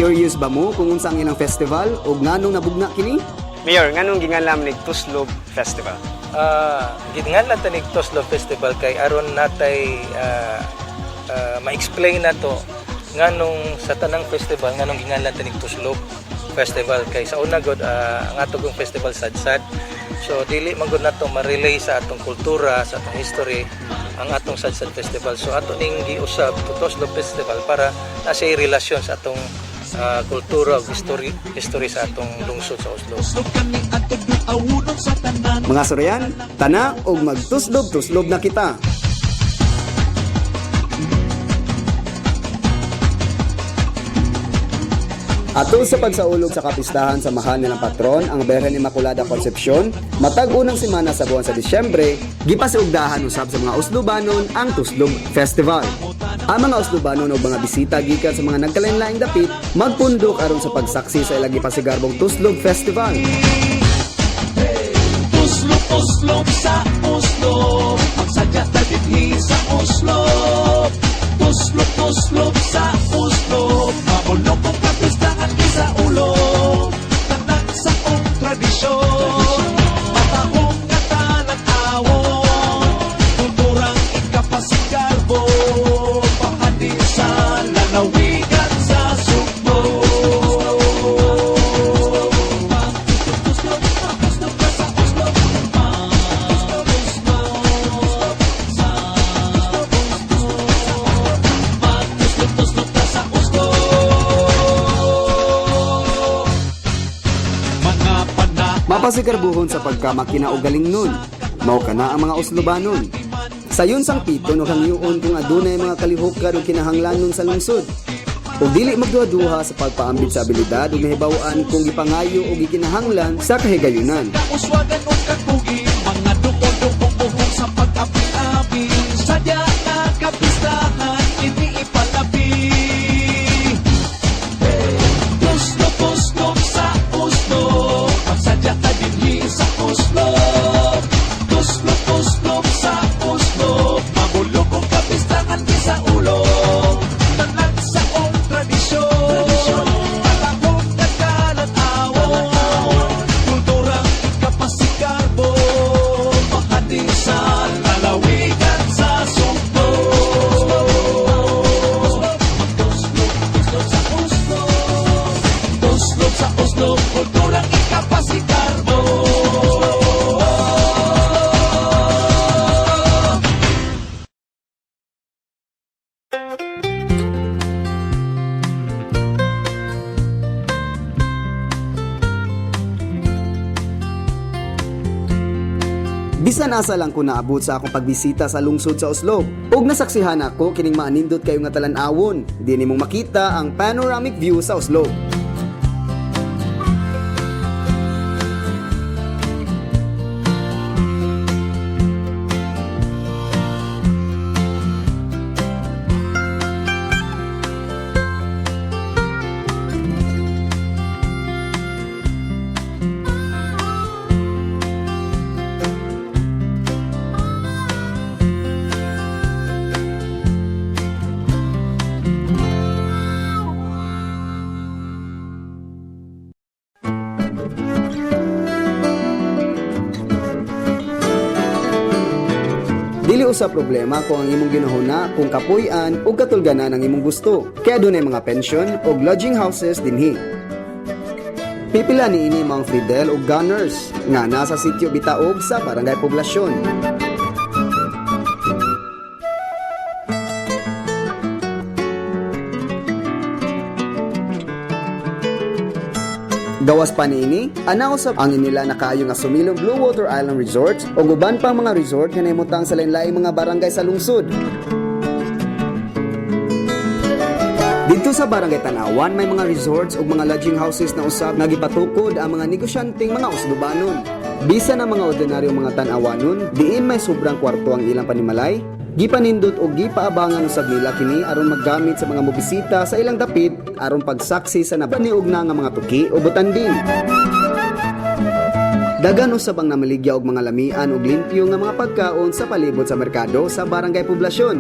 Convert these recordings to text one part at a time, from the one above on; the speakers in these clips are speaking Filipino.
Curious ba mo kung unsa ang ilang festival o nganong nabugna kini? Mayor, nganong gingalam ni Tuslog Festival? Gingan lang tanig Tuslog Festival kay aron natay ma-explain na to nganong sa tanang festival nganong gingan lang tanig Tuslog Festival kay sa una god ang atong festival sadsad. So dili man gud nato ma-relay sa atong kultura, sa atong history ang atong sadsad festival. So ato ning giusab to Tuslog Festival para nasay relasyon sa atong kultura ug history sa atong lungsod sa Oslo. Mga Surayan, tana og magtuslog-tuslog na kita. Atol sa pagsaulog sa kapistahan sa mahal nilang patron, ang Birhen Immaculada Concepcion, matag unang semana sa buwan sa Disyembre, gipasiugdahan usab sa mga Oslobanon ang Tuslog Festival. Ang mga Oslobanon o mga bisita gikan sa mga nagkalain-laing dapit, magpundok aron sa pagsaksi sa ilang gipasigarbong Tuslog Festival. Tuslog, Tuslog sa Oslo, magsadya ta dinhi sa Oslo. Tuslog, Tuslog sa Oslo, mabulok kong kapistahan di sa ulo. Tanak sa kong tradisyon, matahong nga tanag-awon. Kulturang ikapasigarbo, pahadi sa lalawigan sa Sugbo. Mapasigarbuhon sa pagkamakina o galing nun, mao kana ang mga Oslobanon. Sayon sang pito no hangyuon kung adunay mga kalihukan o kinahanglanon sa lungsod. O dili magduha-duha sa pagpaambit sa abilidad o mahibawaan kung gipangayo o gikinahanglan sa kahigayunan. Uswagan o kakugi, mga dukong-dukong buhong sa pag-api-api. Sadya na kapistahan, hindi ipalabi. Tuslog, tuslog sa Oslo, pagsadya ka dinhi sa Oslo. Tuslog, tuslog sa Oslo, mabulok kong kapistahan di sa ulo. Tanan sa kong tradisyon, patahong nagkalat-awon. Kulturang ikapasigarbo, mahadi sa lalawigan sa Sugbo. Tuslog, tuslog sa Oslo, tuslog sa Oslo, kulturang ikapasigarbo. Bisan asa lang ko naabot sa akong pagbisita sa lungsod sa Oslo. Ug nasaksihan ako kining maanindot kayo nga talan-awon. Di nimong makita ang panoramic view sa Oslo. Dili usa problema kung ang imong ginahuna kung kapuy-an o katulganan ang imong gusto. Kaya dunay mga pension o lodging houses dinhi. Pipila niini mga Fidel o Gunners nga nasa sitio Bitaog sa Barangay Poblasyon. Gawas pa niini, anausap ang inila na kaayo nga sumilong Blue Water Island Resort o guban pang mga resort nga nahimutang sa lain-laing mga barangay sa lungsod. Dito sa Barangay Tanawan, may mga resorts o mga lodging houses na usab nga gipatukod ang mga negosyanteng mga Oslobanon. Bisa na mga ordinaryong mga Tanawanon, diin may sobrang kwarto ang ilang panimalay, gipanindot o gipaabangan usab nila kini aron maggamit sa mga mobisita sa ilang dapit aron pagsaksi sa nabaniog na nga mga tuki o butanding. Dagan usab ang namaligya og mga lamian ug limpyo nga mga pagkaon sa palibot sa merkado sa Barangay Poblasyon.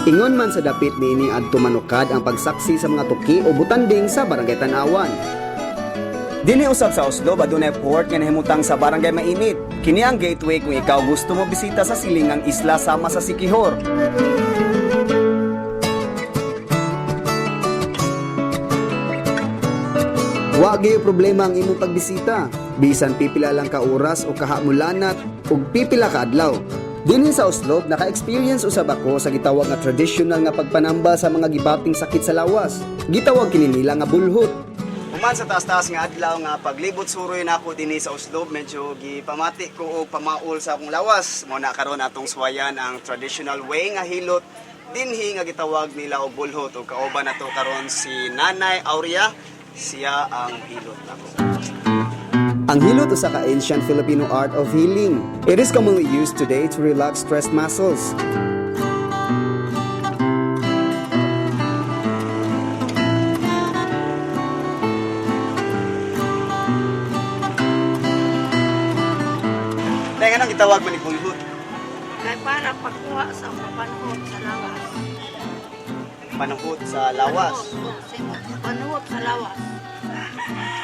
Ingon man sa dapit niini adto manukad ang pagsaksi sa mga tuki o butanding sa Barangay Tan-awan. Dini usab sa Oslo adunay port nga nahimutang sa Barangay Mainit. Kini ang gateway kung ikaw gusto mo bisita sa silingang isla sama sa Siquijor. Wa gyud problema ang imong pagbisita. Bisan pipila lang ka oras o kahamulanat ug pipila ka adlaw. Dinhi sa Oslo, naka-experience usab ako sa gitawag nga traditional nga pagpanamba sa mga gibating sakit sa lawas. Gitawag kini nila nga bulhot. Human sa taas-taas nga adlaw nga paglibot suroy nako dinhi sa Oslo, medyo gipamati ko og pamaol sa akong lawas. Mo na karon atong suwayan ang traditional way nga hilot dinhi nga gitawag nila og bulhot ug kauban nato karon si Nanay Aurea, siya ang hilot nako. Ang hilot usa ka ancient Filipino art of healing. It is commonly used today to relax stressed muscles. Dahil anong gitawag man ni bulhot? Kaya para pagkuha sa panuhot sa lawas. Panuhot sa lawas. Panuhot sa lawas.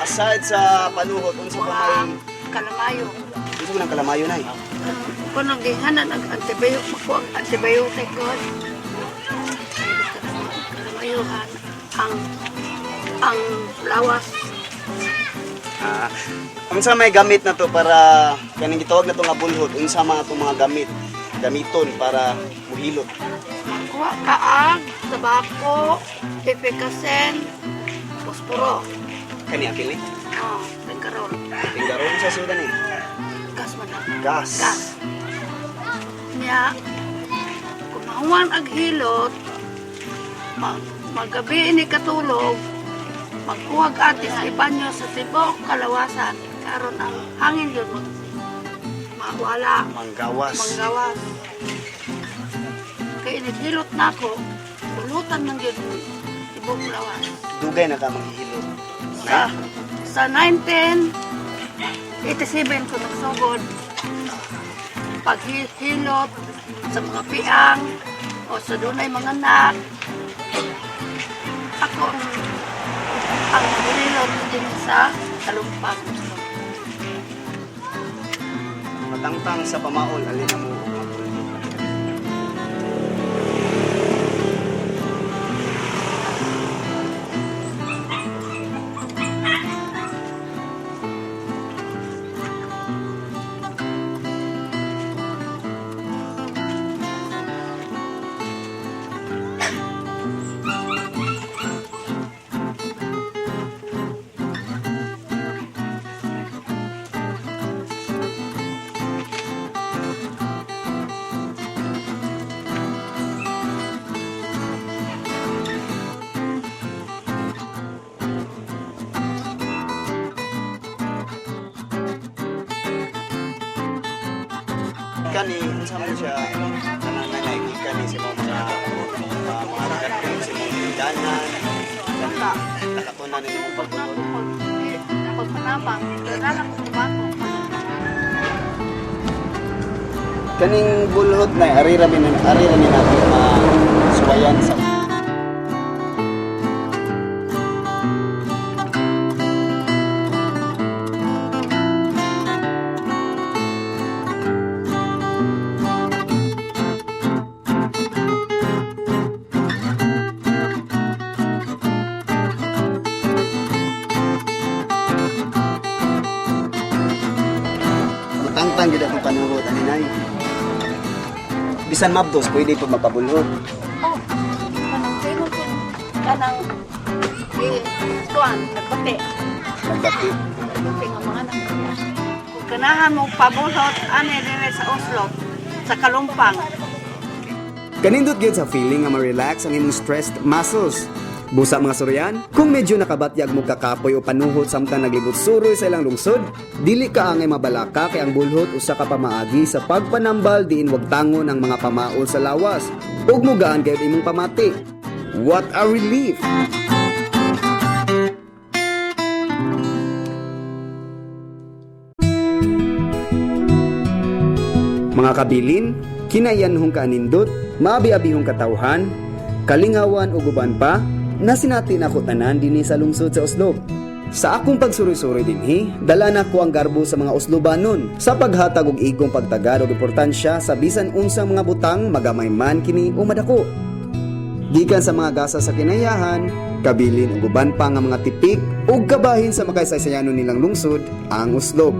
Aside sa panuhot, unsa pa may Kalamayo. unsa man ang kalamayo nay? Kung nagdihanan ang antibiotic, makuha ang antibiotic ko. Kalamayuhan ang lawas. Unsa may gamit na to para kaning gitawag na to nga bulhot, unsa mga to mga gamiton para muhilot? Makuha kaag, tabako, efficasen, posporo. Kani ang kili? Pagkaroon. Tinggaron sa sudan eh. Gas man lang. Gas. Gas. Nya, kung mahuman ag hilot, magabi ini katulog, magkuwag ati sa ibanyo sa tibok kalawasan, karon ang hangin yun mawala, Manggawas. manggawas. Kaya inaghilot na ako, bulutan ng yun tibok lawas. Dugay na ka manghihilot. Sa 1987 ko nagsugod, paghilot sa mga piang o sa dunay mga anak. Ako ang hilot din sa Talumpang. Matangtang sa pamaol, alin na mo. Kani, unsa man siya kanang nanay kani sa mga gatin sa mga tindahan. Kanta, nakatunan ni mo pagbulot. Pagpanabang, lalak ko bako. Kaning bulhot na arira min natin suwayan sa matangtang gid atong panuhot ani nay. Bisan mabdos pwede pud mapabulhot. Oh, kanang sino ko kanang kuan nagpate. Pagdaki. Nagpate nga mga anak. Kung ganahan mo pabulot ani dire sa Oslo sa Kalumpang. Kanindot gyud sa feeling nga ma-relax ang imong stressed muscles. Busa mga Suryan, kung medyo nakabatyag mo kakapoy o panuhot samtang naglibot suroy sa ilang lungsod, dili ka angay mabalaka kay ang bulhot usa ka pamaagi sa pagpanambal diin wag tangon ang mga pamaol sa lawas. Ug mugaan kay imong pamati. What a relief! Mga kabilin, kinayanhong kanindot, maabi-abihong katawhan, kalingawan ug uban pa na sinati nako tanan dinhi sa lungsod sa Oslob. Sa akong pagsuroy-suroy dinhi, dala na ko ang garbo sa mga Oslobanon sa paghatag og igong pagtagad og importansya sa bisan unsang mga butang magamay man kini o madako. Gikan sa mga gasa sa kinayahan, kabilin ug uban pa nga mga tipik ug kabahin sa makaysaysayanon nilang lungsod ang Oslob.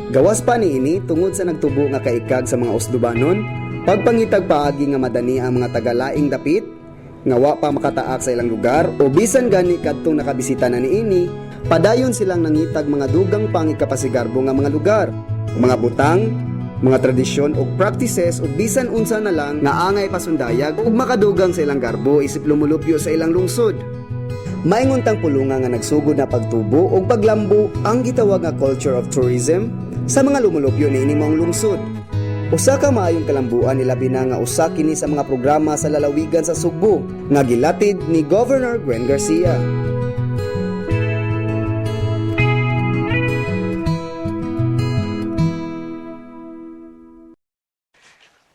Gawas pa niini tungod sa nagtubo nga kaikag sa mga Oslobanon, pagpangitag paagi nga madani ang mga tagalaing dapit nga wa pa makataak sa ilang lugar o bisan gani kadtong nakabisita na niini, padayon silang nangitag mga dugang pangikapasigarbo nga mga lugar, mga butang, mga tradisyon o practices o bisan unsa na lang nga angay pasundayag ug makadugang sa ilang garbo isip lumulupyo sa ilang lungsod. Maingon tang pulunga nga nagsugod na pagtubo o paglambo ang gitawag nga culture of tourism sa mga lumulupyo niini maong lungsod. Usa ka maayong kalambuan ilabi na nga usa kini sa mga programa sa lalawigan sa Sugbo nga gilatid ni Governor Gwen Garcia.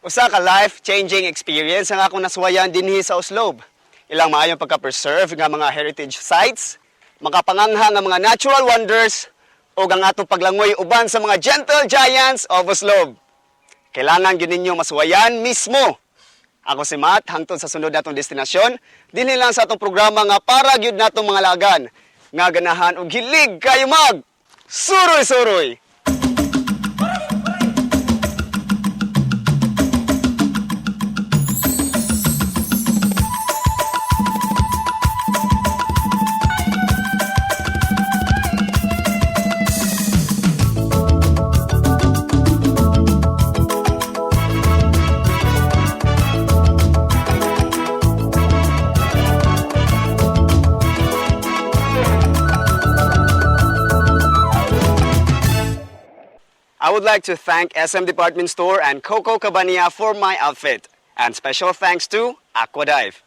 Usa ka life-changing experience ang akong naswayan dinhi sa Oslob. Ilang maayong pagka-preserve nga mga heritage sites, makapangangha nga mga natural wonders, o ang atong paglangoy uban sa mga gentle giants of Oslob. Kailangan gyud ninyo maswayan mismo. Ako si Matt, hangtod sa sunod natong destinasyon, dinhi lang sa atong programa nga para gyud natong mga lagan nga ganahan og hilig kayo mag suroy-suroy. I would like to thank SM Department Store and Coco Cabania for my outfit. And special thanks to Aquadive.